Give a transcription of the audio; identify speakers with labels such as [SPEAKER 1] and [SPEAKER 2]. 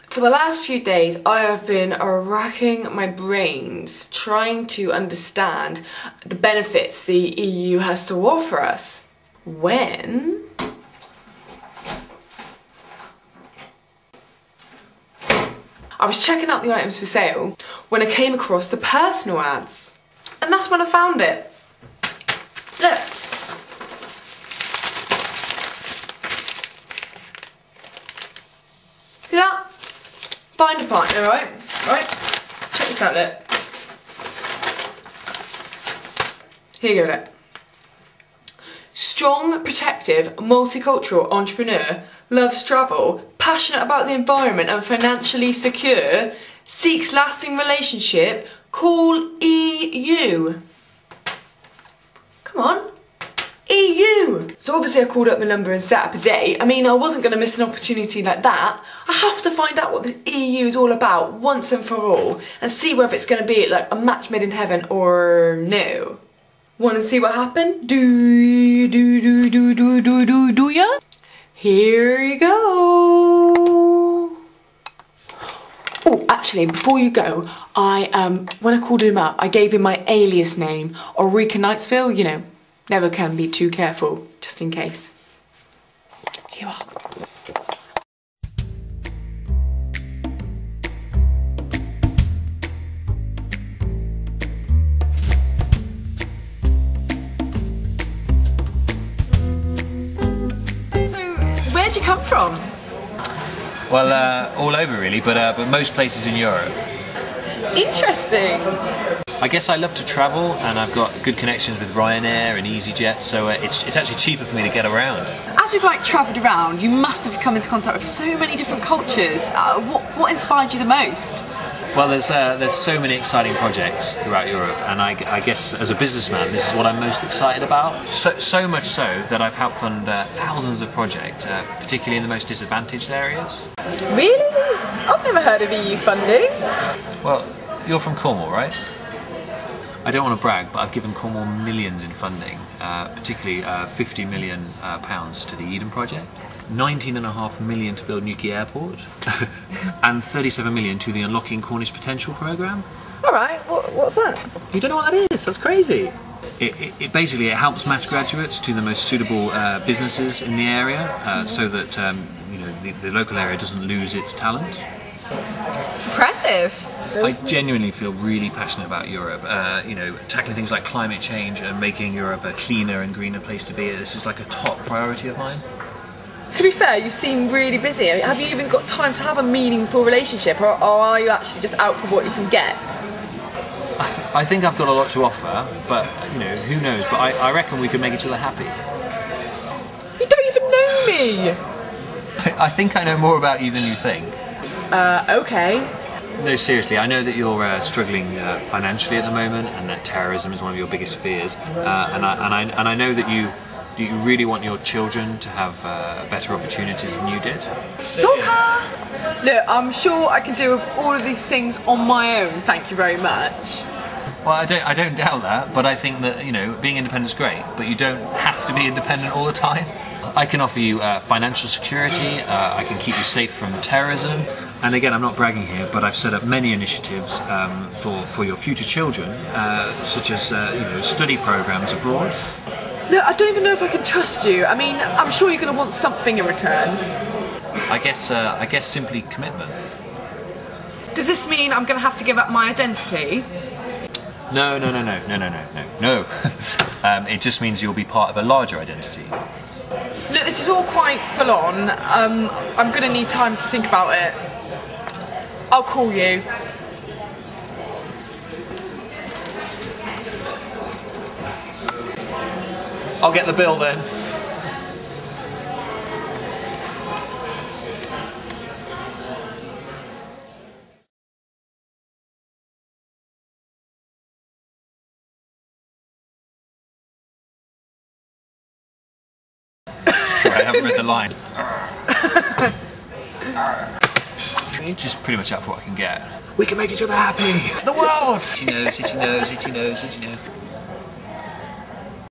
[SPEAKER 1] For the last few days, I have been racking my brains trying to understand the benefits the EU has to offer us. When I was checking out the items for sale when I came across the personal ads. And that's when I found it. Look. See that? Find a partner, right? Right? Check this out, look. Here you go, look. Strong, protective, multicultural entrepreneur, loves travel, passionate about the environment and financially secure, seeks lasting relationship, call EU. Come on. EU! So obviously I called up the number and set up a date. I mean, I wasn't going to miss an opportunity like that. I have to find out what the EU is all about once and for all and see whether it's going to be like a match made in heaven or no. Want to see what happened? Do ya? Here you go. Oh, actually, before you go, when I called him up, I gave him my alias name, Ulrika Knightsville, you know. Never can be too careful, just in case. Here you are. So, where'd you come from?
[SPEAKER 2] Well, all over really, but most places in Europe.
[SPEAKER 1] Interesting.
[SPEAKER 2] I guess I love to travel, and I've got good connections with Ryanair and EasyJet, so it's actually cheaper for me to get around.
[SPEAKER 1] As you've travelled around, you must have come into contact with so many different cultures. What inspired you the most?
[SPEAKER 2] Well, there's so many exciting projects throughout Europe, and I guess as a businessman, this is what I'm most excited about. So much so that I've helped fund thousands of projects, particularly in the most disadvantaged areas.
[SPEAKER 1] Really? I've never heard of EU funding.
[SPEAKER 2] Well, you're from Cornwall, right? I don't want to brag, but I've given Cornwall millions in funding, particularly £50 million to the Eden project, 19.5 million to build Newquay Airport, and 37 million to the Unlocking Cornish Potential programme.
[SPEAKER 1] All right, what's that?
[SPEAKER 2] You don't know what that is? That's crazy. It basically helps match graduates to the most suitable businesses in the area, so that the local area doesn't lose its talent.
[SPEAKER 1] Impressive.
[SPEAKER 2] I genuinely feel really passionate about Europe. Tackling things like climate change and making Europe a cleaner and greener place to be. This is like a top priority of mine.
[SPEAKER 1] To be fair, you seem really busy. Have you even got time to have a meaningful relationship, or are you actually just out for what you can get?
[SPEAKER 2] I think I've got a lot to offer, but who knows? But I reckon we could make each other happy.
[SPEAKER 1] You don't even know me.
[SPEAKER 2] I think I know more about you than you think.
[SPEAKER 1] Okay.
[SPEAKER 2] No, seriously, I know that you're struggling financially at the moment, and that terrorism is one of your biggest fears. And I know that you really want your children to have better opportunities than you did.
[SPEAKER 1] Stalker! Look, I'm sure I can do all of these things on my own. Thank you very much.
[SPEAKER 2] Well, I don't doubt that, but I think that being independent is great, but you don't have to be independent all the time. I can offer you financial security. I can keep you safe from terrorism. And again, I'm not bragging here, but I've set up many initiatives for your future children, such as study programs abroad.
[SPEAKER 1] Look, I don't even know if I can trust you. I mean, I'm sure you're going to want something in return.
[SPEAKER 2] I guess simply commitment.
[SPEAKER 1] Does this mean I'm going to have to give up my identity?
[SPEAKER 2] No. It just means you'll be part of a larger identity.
[SPEAKER 1] Look, this is all quite full on. I'm going to need time to think about it. I'll call you.
[SPEAKER 2] I'll get the bill then. Sorry, I haven't read the line. Just pretty much out for what I can get. We can make each other happy. The world! Itchy nose, itchy nose, itchy nose, itchy nose.